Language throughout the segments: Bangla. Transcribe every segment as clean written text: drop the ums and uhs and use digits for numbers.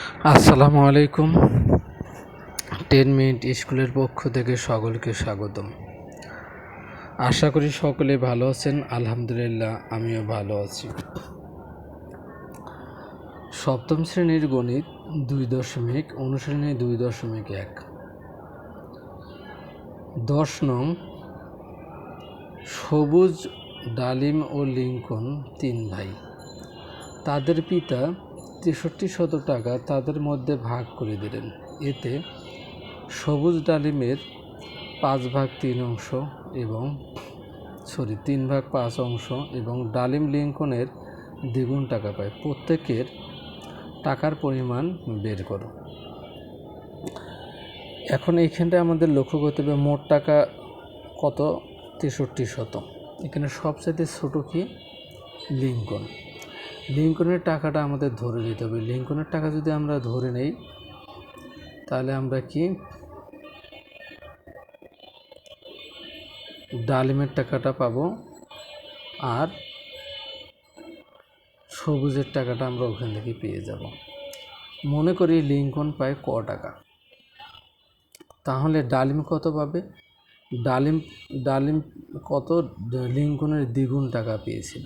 আসসালামু আলাইকুম। 10 মিনিট স্কুলের পক্ষ থেকে সকলকে স্বাগতম। আশা করি সকলে ভালো আছেন। আলহামদুলিল্লাহ আমিও ভালো আছি। সপ্তম শ্রেণীর গণিত 2 অনুশ্রেণী 2.1 10 নং সবুজ, ডালিম ও লিঙ্কন 3 ভাই। তাদের পিতা 6300 টাকা তাদের মধ্যে ভাগ করে দিলেন। এতে সবুজ ডালিমের 5 ভাগ 3 অংশ এবং 3 ভাগ 5 অংশ এবং ডালিম লিঙ্কনের দ্বিগুণ টাকা পায়। প্রত্যেকের টাকার পরিমাণ বের করো। এখন এইখানটা আমাদের লক্ষ্য করতে হবে মোট টাকা কত, 6300। এখানে সবচেয়ে ছোট কি, লিঙ্কন। লিঙ্কনের টাকাটা আমাদের ধরে নিতে হবে। লিঙ্কনের টাকা যদি আমরা ধরে নেই তাহলে আমরা কি ডালিমের টাকাটা পাবো আর সবুজের টাকাটা আমরা ওখান থেকে পেয়ে যাব। মনে করি লিঙ্কন পায় ক টাকা, তাহলে ডালিম কত পাবে? ডালিম কত? লিঙ্কনের দ্বিগুণ টাকা পেয়েছিল,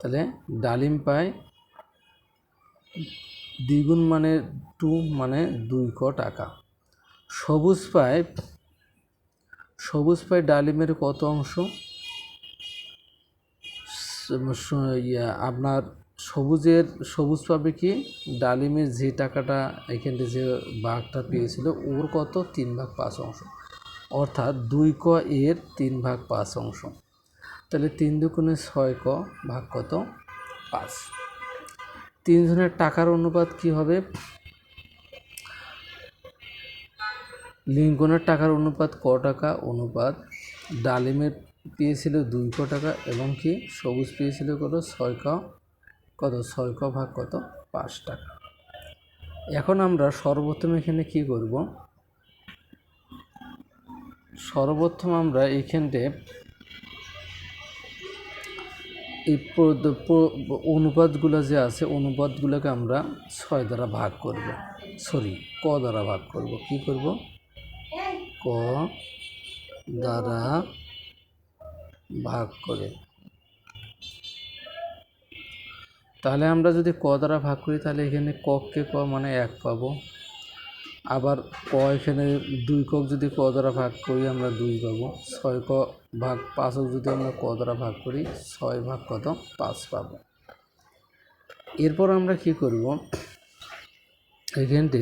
তাহলে ডালিম পায় দ্বিগুণ মানে 2 মানে 2 ক টাকা। সবুজ পায় ডালিমের কত অংশ? আপনার সবুজ পাবে কি, ডালিমের যে টাকাটা এখানে যে ভাগটা পেয়েছিল ওর কত, 3 ভাগ 5 অংশ, অর্থাৎ 2 ক এর 3 ভাগ 5 অংশ। তাহলে 3 দুগুণে 6 ক ভাগ কত, 5। তিনজনের টাকার অনুপাত কি হবে? লিঙ্কনের টাকার অনুপাত ক টাকা অনুপাত ডালিমের পেয়েছিল 2 ক টাকা এবং কি সবুজ পেয়েছিল কত, 6 ক ভাগ কত, 5 টাকা। এখন আমরা সর্বপ্রথম এখানে কি করব? সর্বপ্রথম আমরা এইখানতে এই অনুপাতগুলো যে আছে অনুপাতগুলোকে আমরা 6 দ্বারা ভাগ করব, ক দ্বারা ভাগ করব। কি করব? ক দ্বারা ভাগ করে। তাহলে আমরা যদি ক দ্বারা ভাগ করি তাহলে এখানে ককে ক মানে 1 পাবো। আবার ক এখানে 2 কক যদি ক দ্বারা ভাগ করি আমরা 2 পাবো। 6 ক ভাগ 5 যদি আমরা ক দ্বারা ভাগ করি 6 ভাগ কত, 5 পাবো। এরপর আমরা কি করব? এখানতে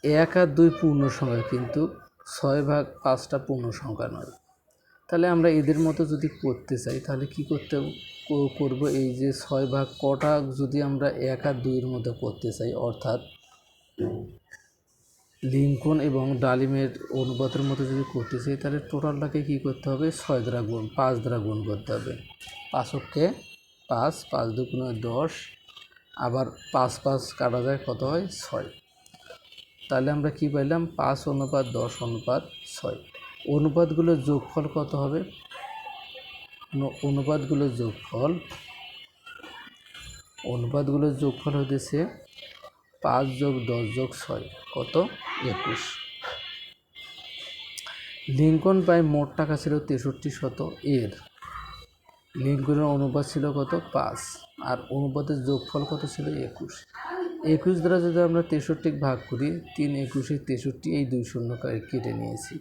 1 আর 2 পূর্ণ সংখ্যা, কিন্তু 6 ভাগ 5টা পূর্ণ সংখ্যা নয়। তাহলে আমরা এদের মতো যদি করতে চাই তাহলে কি করব? এই যে 6 ভাগ কটা যদি আমরা 1 আর 2 এর মধ্যে করতে চাই, অর্থাৎ লিঙ্কন এবং ডালিমের অনুপাতের মতো যদি করতে চাই তাহলে টোটালটাকে কি করতে হবে? 5 দ্বারা গুণ করতে হবে। 5কে 5 দুগুণে 10, আবার 5 কাটা যায় কত হয়, 6। তাহলে আমরা কি পাইলাম? 5 অনুপাত 10 অনুপাত 6। অনুপাতগুলোর যোগফল কত হবে? অনুপাতগুলোর যোগফল হতেছে 5 যোগ 10 যোগ 6 কত, 21। লিঙ্কন পায় মোট টাকা ছিল 6300, এর লিঙ্কনের অনুপাত ছিল কত, 5, আর অনুপাতের যোগফল কত ছিল, 21 দ্বারা যদি আমরা 63 ভাগ করি, 3 21 63, এই 2 শূন্য কেটে নিয়েছি,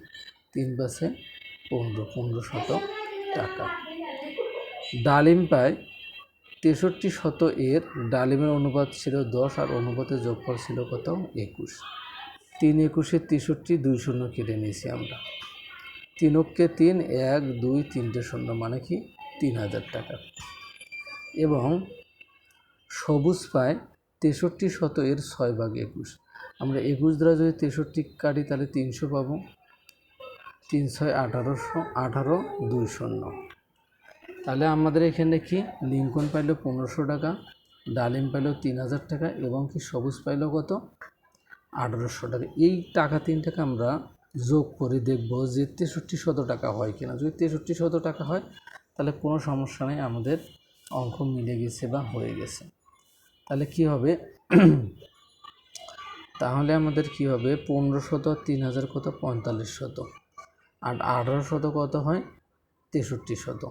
3 পাশে 1500 টাকা। ডালিম পায় 6300, এর ডালিমের অনুপাত ছিল 10 আর অনুপাতের যোগফল ছিল কত, 21। 3 21 63, 2 শূন্য কেটে নিয়েছি আমরা, 3 কে 3, 1 2 3টে শূন্য মানে কি 3000 টাকা। এবং সবুজ পায় 6300, এর 6 ভাগ 21। আমরা 21 দ্বারা যদি 63 কাটি তাহলে 300 পাবো। 3 6 18 2 শূন্য। তাহলে আমাদের এখানে কি লিঙ্কন পাইল 1500 টাকা, ডালিম পাইল 3000 টাকা এবং কি সবুজ পাইল কত, 1800 টাকা। এই টাকা 3টাকে আমরা যোগ করে দেখব যে 6300 টাকা হয় কিনা। যদি 6300 টাকা হয় তাহলে কোনো সমস্যা নেই, আমাদের অঙ্ক মিলে গেছে বা হয়ে গেছে। তাহলে কি হবে তাহলে আমাদের কি হবে 1500 3000 কত 4500, আর 1800 কত হয় 6300।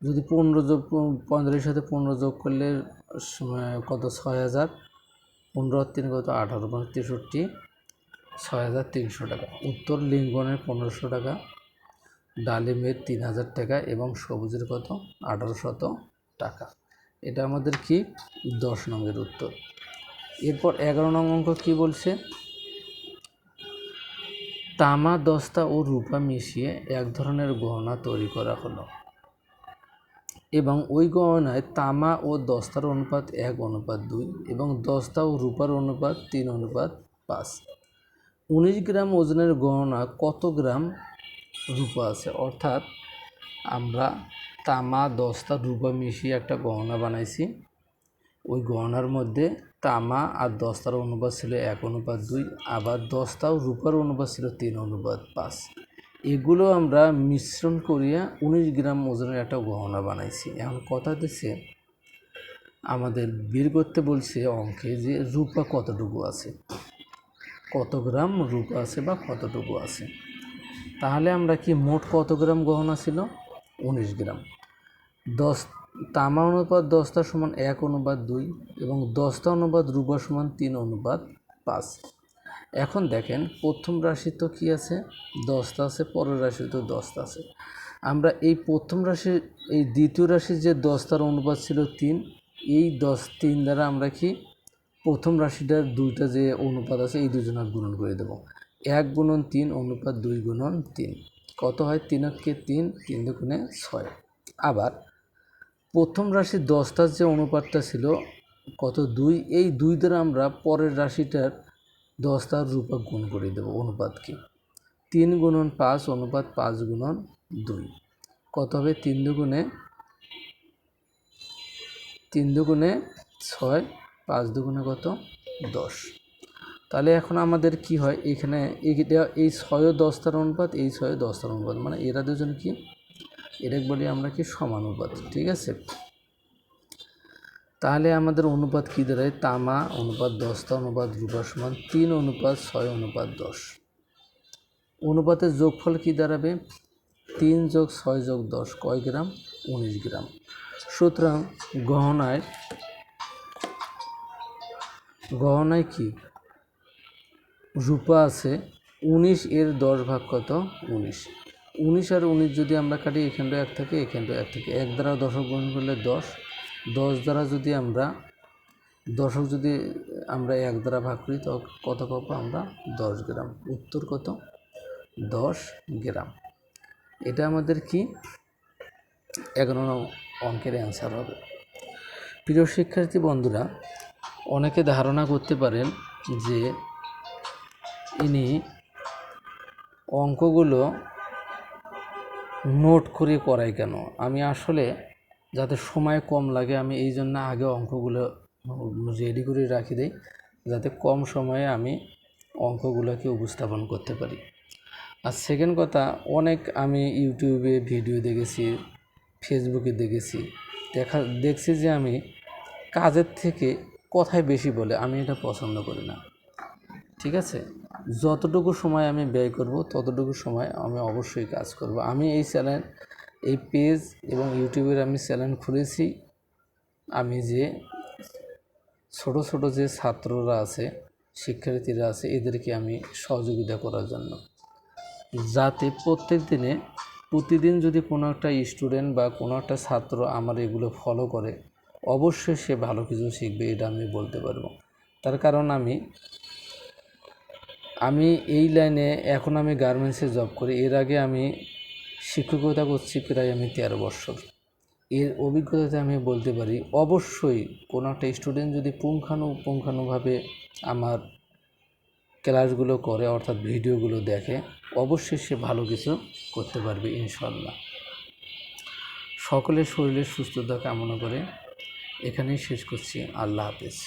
যদি 15 যোগ 45 সাথে 15 যোগ করলে কত 6000, 15 আর 3 কত 18, মানে 63, 6300 টাকা। উত্তর লিঙ্গনের 1500 টাকা, ডালিমের 3000 টাকা এবং সবুজের কত 1800 টাকা। এটা আমাদের কি 10 নম্বরের উত্তর। এরপর 11 নং অঙ্ক কি বলছে, তামা দস্তা ও রূপা মিশিয়ে এক ধরনের গহনা তৈরি করা হলো এবং ওই গহনায় তামা ও দস্তার অনুপাত 1:2 এবং দস্তা ও রূপার অনুপাত 3:5। 19 গ্রাম ওজনের গহনা কত গ্রাম রূপা আছে? অর্থাৎ আমরা তামা দস্তা রূপা মিশিয়ে একটা গহনা বানাইছি। ওই গহনার মধ্যে তামা আর দস্তার অনুপাত ছিল 1:2, আবার দস্তা ও রূপার অনুপাত ছিল 3:5। এগুলো আমরা মিশ্রণ করিয়া 19 গ্রাম ওজনের একটা গহনা বানাইছি। এখন কথা দিচ্ছে আমাদের বের করতে বলছে অঙ্কে যে রূপা কতটুকু আছে, কত গ্রাম রূপা আছে বা কতটুকু আছে। তাহলে আমরা কি মোট কত গ্রাম গহনা ছিল 19 গ্রাম। তামা অনুপাত দস্তা সমান 1:2 এবং দস্তা অনুপাত রূপা সমান 3:5। এখন দেখেন প্রথম রাশি তো কি আছে দস্তা আছে, পরের রাশি তো দস্তা আছে। আমরা এই প্রথম রাশির এই দ্বিতীয় রাশির যে দস্তার অনুপাত ছিল 3, এই 3 দ্বারা আমরা কি প্রথম রাশিটার দুইটা যে অনুপাত আছে এই দুজনের গুণন করে দেব। 1 গুণন 3 অনুপাত 2 গুণন 3 কত হয় 3 × 3, 3 দুগুণে 6। আবার প্রথম রাশির দস্তার যে অনুপাতটা ছিল কত 2, এই 2 দ্বারা আমরা পরের রাশিটার দস্তার রূপা গুণ করে দেব অনুপাতকে। 3 গুণন 5 অনুপাত 5 গুণন 2 কত হবে 3 দুগুণে 6, 5 দুগুণে কত 10। তাহলে এখন আমাদের কি হয় এখানে এই 6 দস্তার অনুপাত, এই 6 দস্তার অনুপাত, মানে এরা দুজন কি এটাকে বলি আমরা কি সমানুপাত। ঠিক আছে, তাহলে আমাদের অনুপাত কি দাঁড়ায় তামা অনুপাত দস্তা অনুপাত রূপা সমান 3:6:10। অনুপাতের যোগফল কি দাঁড়াবে 3 + 6 + 10 কয় গ্রাম 19 গ্রাম। সুতরাং গহনায় কি রূপা আছে 19, এর 10 ভাগ কত 19। 19 আর 19 যদি আমরা কাটি এখানটা 1 থাকে এখানটা 1 থাকে, 1 দ্বারা দশক গুণ করলে 10, 10 দ্বারা যদি আমরা দশক যদি আমরা 1 দ্বারা ভাগ করি তো কত পাবো আমরা 10 গ্রাম। উত্তর কত 10 গ্রাম। এটা আমাদের কি 11 নং অঙ্কের অ্যান্সার হবে। প্রিয় শিক্ষার্থী বন্ধুরা, অনেকে ধারণা করতে পারেন যে ইনি অঙ্কগুলো নোট করে করাই কেন। আমি আসলে যাতে সময় কম লাগে আমি এই জন্য আগে অঙ্কগুলো রেডি করে রাখি দেই, যাতে কম সময়ে আমি অঙ্কগুলোকে উপস্থাপন করতে পারি। আর সেকেন্ড কথা, অনেক আমি ইউটিউবে ভিডিও দেখেছি, ফেসবুকে দেখেছি, দেখছি যে আমি কাজের থেকে কথাই বেশি বলে, আমি এটা পছন্দ করি না। ঠিক আছে, যতটুকু সময় আমি ব্যয় করব ততটুকু সময় আমি অবশ্যই কাজ করব। আমি এই পেজ এবং ইউটিউবের আমি চ্যানেল খুলেছি আমি যে ছোট ছোট যে ছাত্ররা আছে শিক্ষার্থীরা আছে এদেরকে আমি সহযোগিতা করার জন্য, যাতে প্রতিদিন যদি কোনো একটা স্টুডেন্ট বা কোনো একটা ছাত্র আমার এগুলো ফলো করে অবশ্যই সে ভালো কিছু শিখবে, এটা আমি বলতে পারবো। তার কারণ আমি এই লাইনে এখন আমি গার্মেন্টসে জব করি, এর আগে আমি শিক্ষকতা করছি প্রায় আমি 13 বছর। এর অভিজ্ঞতাতে আমি বলতে পারি অবশ্যই কোনো একটা স্টুডেন্ট যদি পুঙ্খানুপুঙ্খানুভাবে আমার ক্লাসগুলো করে অর্থাৎ ভিডিওগুলো দেখে অবশ্যই সে ভালো কিছু করতে পারবে ইনশাল্লাহ। সকলের শরীরের সুস্থতা কামনা করে এখানেই শেষ করছি। আল্লাহ হাফেজ।